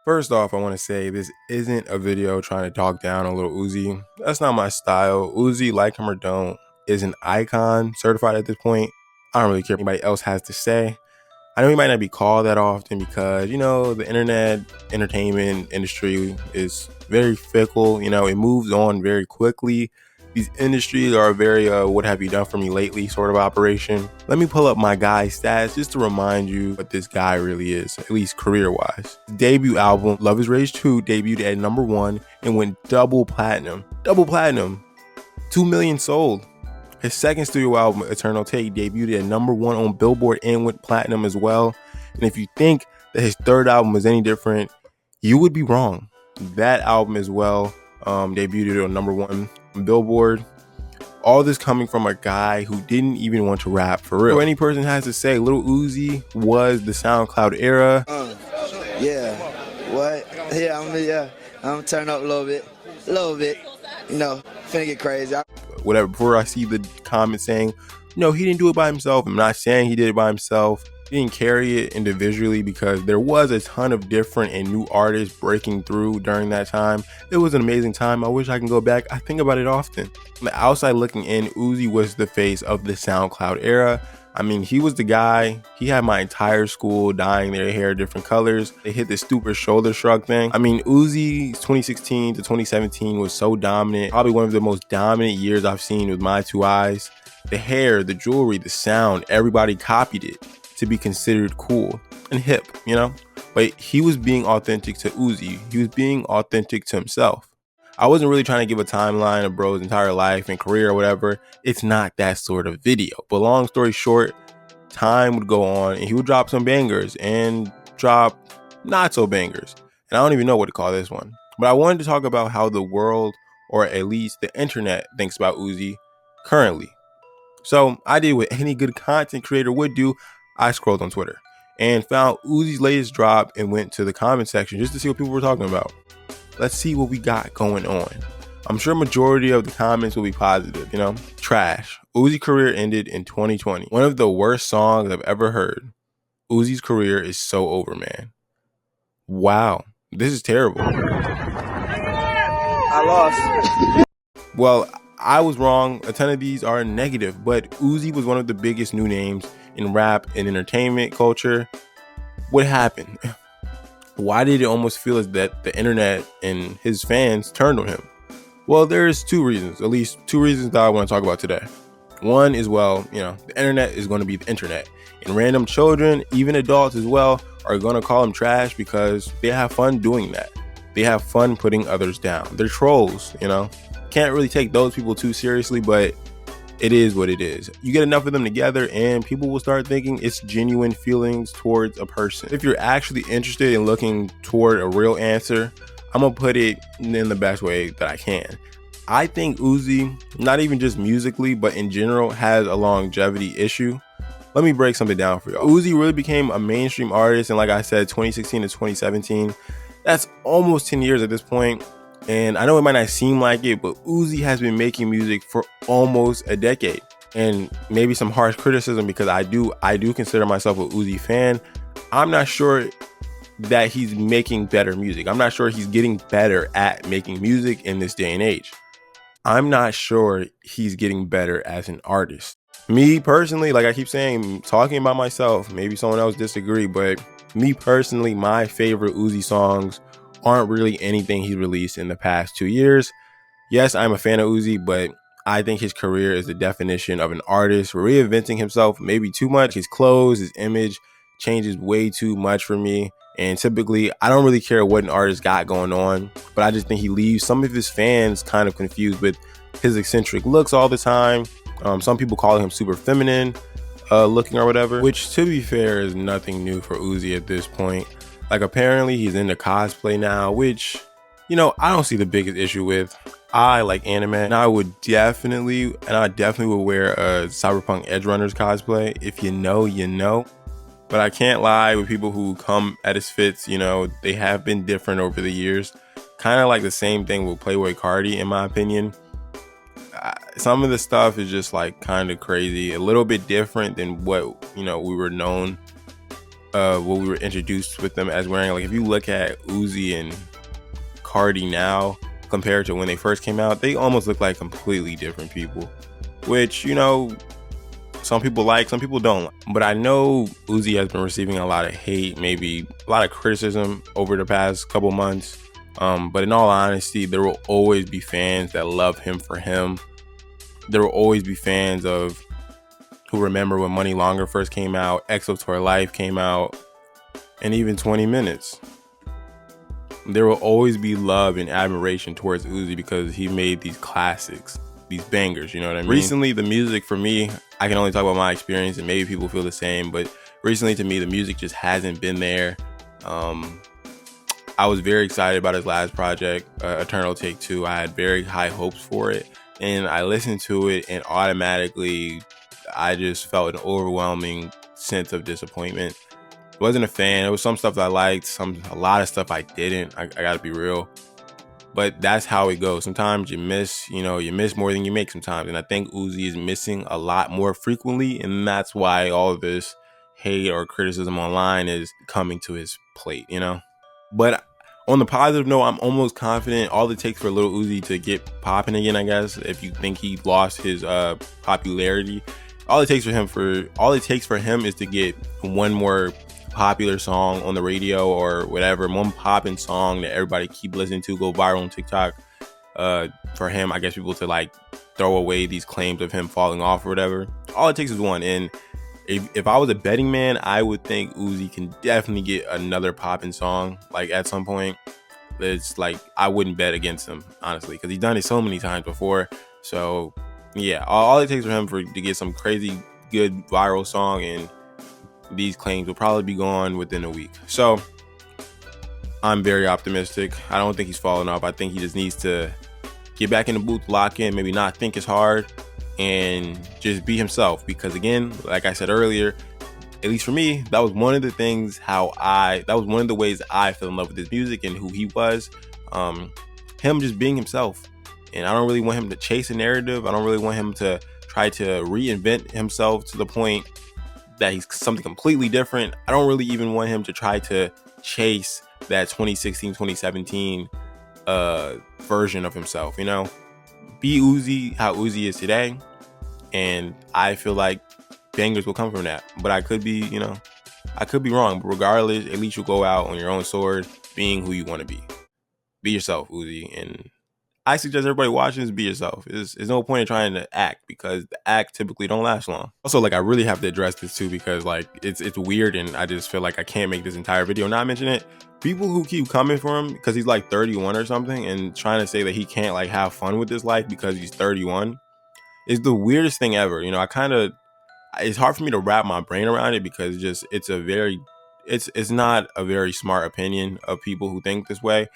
First off, I want to say this isn't a video trying to talk down on Lil Uzi. That's not my style. Uzi, like him or don't, is an icon certified at this point. I don't really care what anybody else has to say. I know he might not be called that often because, the internet entertainment industry is very fickle. It moves on very quickly. These industries are a very what have you done for me lately sort of operation. Let me pull up my guy's stats just to remind you what this guy really is, at least career-wise. His debut album, Love Is Rage 2, debuted at number 1 and went double platinum. 2 million sold. His second studio album, Eternal Take, debuted at number 1 on Billboard and went platinum as well. And if you think that his third album was any different, you would be wrong. That album as well debuted on number 1 on Billboard. All this coming from a guy who didn't even want to rap for real. So any person has to say, Lil Uzi was the SoundCloud era. Yeah. What? Yeah, I'm turning up a little bit. Finna get crazy. Whatever. Before I see the comments saying, no, he didn't do it by himself. I'm not saying he did it by himself. He didn't carry it individually because there was a ton of different and new artists breaking through during that time. It was an amazing time. I wish I can go back. I think about it often. On the outside looking in, Uzi was the face of the SoundCloud era. I mean, he was the guy. He had my entire school dyeing their hair different colors. They hit the stupid shoulder shrug thing. I mean, Uzi's 2016 to 2017 was so dominant. Probably one of the most dominant years I've seen with my two eyes. The hair, the jewelry, the sound, everybody copied it to be considered cool and hip, But he was being authentic to Uzi. He was being authentic to himself. I wasn't really trying to give a timeline of bro's entire life and career or whatever. It's not that sort of video. But long story short, time would go on and he would drop some bangers and drop not so bangers. And I don't even know what to call this one. But I wanted to talk about how the world, or at least the internet, thinks about Uzi currently. So I did what any good content creator would do. I scrolled on Twitter and found Uzi's latest drop and went to the comment section just to see what people were talking about. Let's see what we got going on. I'm sure majority of the comments will be positive, Trash. Uzi's career ended in 2020. One of the worst songs I've ever heard. Uzi's career is so over, man. Wow. This is terrible. I lost. Well, I was wrong. A ton of these are negative, but Uzi was one of the biggest new names in rap and entertainment culture. What happened? Why did it almost feel as that the internet and his fans turned on him? Well, there's two reasons, at least two reasons that I want to talk about today. One is, the internet is going to be the internet. And random children, even adults as well, are going to call them trash because they have fun doing that. They have fun putting others down. They're trolls, Can't really take those people too seriously, but it is what it is. You get enough of them together and people will start thinking it's genuine feelings towards a person. If you're actually interested in looking toward a real answer, I'm gonna put it in the best way that I can. I think Uzi, not even just musically, but in general, has a longevity issue. Let me break something down for y'all. Uzi really became a mainstream artist, and like I said, 2016 to 2017. That's almost 10 years at this point. And I know it might not seem like it, but Uzi has been making music for almost a decade. And maybe some harsh criticism because I do consider myself a Uzi fan. I'm not sure that he's making better music. I'm not sure he's getting better at making music in this day and age. I'm not sure he's getting better as an artist. Me personally, like I keep saying, talking about myself, maybe someone else disagree, but me personally, my favorite Uzi songs aren't really anything he released in the past 2 years. Yes, I'm a fan of Uzi, but I think his career is the definition of an artist reinventing himself maybe too much. His clothes, his image changes way too much for me. And typically, I don't really care what an artist got going on, but I just think he leaves some of his fans kind of confused with his eccentric looks all the time. Some people call him super feminine looking or whatever, which to be fair is nothing new for Uzi at this point. Like apparently he's into cosplay now, which, I don't see the biggest issue with. I like anime and I definitely would wear a Cyberpunk Edge Runners cosplay. If you know, you know. But I can't lie with people who come at his fits, they have been different over the years. Kind of like the same thing with Playboy Cardi, in my opinion. Some of the stuff is just like kind of crazy, a little bit different than what, we were known what we were introduced with them as wearing. Like if you look at Uzi and Cardi now compared to when they first came out, they almost look like completely different people, which, you know, some people like, some people don't. But I know Uzi has been receiving a lot of hate, maybe a lot of criticism over the past couple months. But in all honesty, there will always be fans that love him for him. There will always be fans of who remember when Money Longer first came out, XO Tour Life came out, and even 20 Minutes. There will always be love and admiration towards Uzi because he made these classics, these bangers, you know what I mean? Recently, the music for me, I can only talk about my experience and maybe people feel the same, but recently to me, the music just hasn't been there. I was very excited about his last project, Eternal Take Two. I had very high hopes for it, and I listened to it and automatically I just felt an overwhelming sense of disappointment. Wasn't a fan. There was some stuff that I liked, a lot of stuff I didn't. I gotta be real. But that's how it goes. Sometimes you miss more than you make sometimes. And I think Uzi is missing a lot more frequently. And that's why all of this hate or criticism online is coming to his plate, you know? But on the positive note, I'm almost confident all it takes for Lil Uzi to get popping again, I guess, if you think he lost his popularity, all it takes for him is to get one more popular song on the radio or whatever, one popping song that everybody keep listening to, go viral on TikTok. For him, I guess people to like throw away these claims of him falling off or whatever. All it takes is one. And if I was a betting man, I would think Uzi can definitely get another popping song like at some point. It's like I wouldn't bet against him, honestly, because he's done it so many times before. So yeah, all it takes for him to get some crazy good viral song, and these claims will probably be gone within a week. So I'm very optimistic. I don't think he's falling off. I think he just needs to get back in the booth, lock in, maybe not think as hard, and just be himself. Because again, like I said earlier, at least for me, that was one of the things that was one of the ways I fell in love with his music and who he was. Him just being himself. And I don't really want him to chase a narrative. I don't really want him to try to reinvent himself to the point that he's something completely different. I don't really even want him to try to chase that 2016, 2017 version of himself, you know? Be Uzi how Uzi is today, and I feel like bangers will come from that. But I could be wrong. But regardless, at least you'll go out on your own sword, being who you want to be. Be yourself, Uzi. And I suggest everybody watching this, be yourself. There's no point in trying to act, because the act typically don't last long. Also, like, I really have to address this too, because like it's weird, and I just feel like I can't make this entire video not mention it. People who keep coming for him because he's like 31 or something and trying to say that he can't like have fun with his life because he's 31 is the weirdest thing ever. You know, it's hard for me to wrap my brain around it, because it's not a very smart opinion of people who think this way.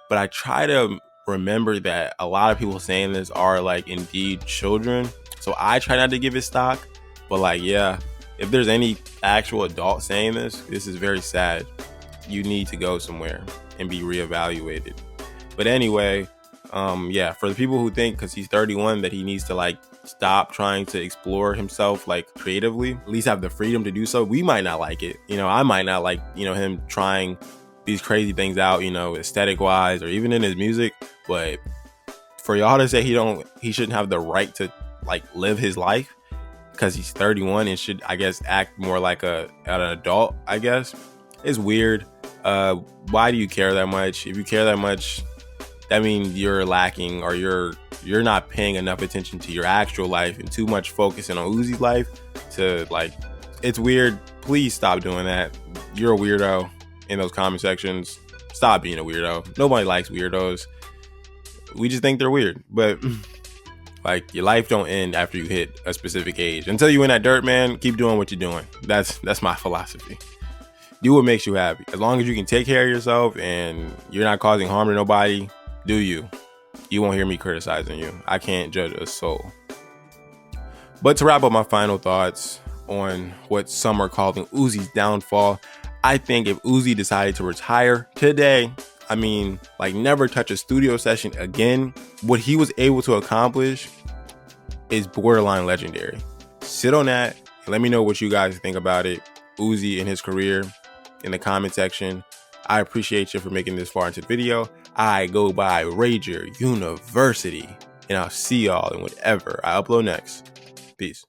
But I try to remember that a lot of people saying this are like indeed children, so I try not to give it stock. But like, yeah, if there's any actual adult saying this is very sad. You need to go somewhere and be reevaluated. But anyway, yeah, for the people who think because he's 31 that he needs to like stop trying to explore himself like creatively, at least have the freedom to do so. We might not like it, you know. I might not like, you know, him trying these crazy things out, you know, aesthetic wise or even in his music. But for y'all to say he shouldn't have the right to like live his life because he's 31 and should, I guess, act more like an adult, I guess, is weird. Why do you care that much? If you care that much, that means you're lacking, or you're not paying enough attention to your actual life and too much focusing on Uzi's life to like, it's weird. Please stop doing that. You're a weirdo in those comment sections. Stop being a weirdo. Nobody likes weirdos. We just think they're weird. But like, your life don't end after you hit a specific age. Until you in that dirt, man, keep doing what you're doing. That's my philosophy. Do what makes you happy. As long as you can take care of yourself and you're not causing harm to nobody, do you. You won't hear me criticizing you. I can't judge a soul. But to wrap up my final thoughts on what some are calling Uzi's downfall, I think if Uzi decided to retire today, I mean, like never touch a studio session again, what he was able to accomplish is borderline legendary. Sit on that and let me know what you guys think about it. Uzi and his career. in the comment section. I appreciate you for making this far into the video. I go by RagerUniversity, and I'll see y'all in whatever I upload next. Peace.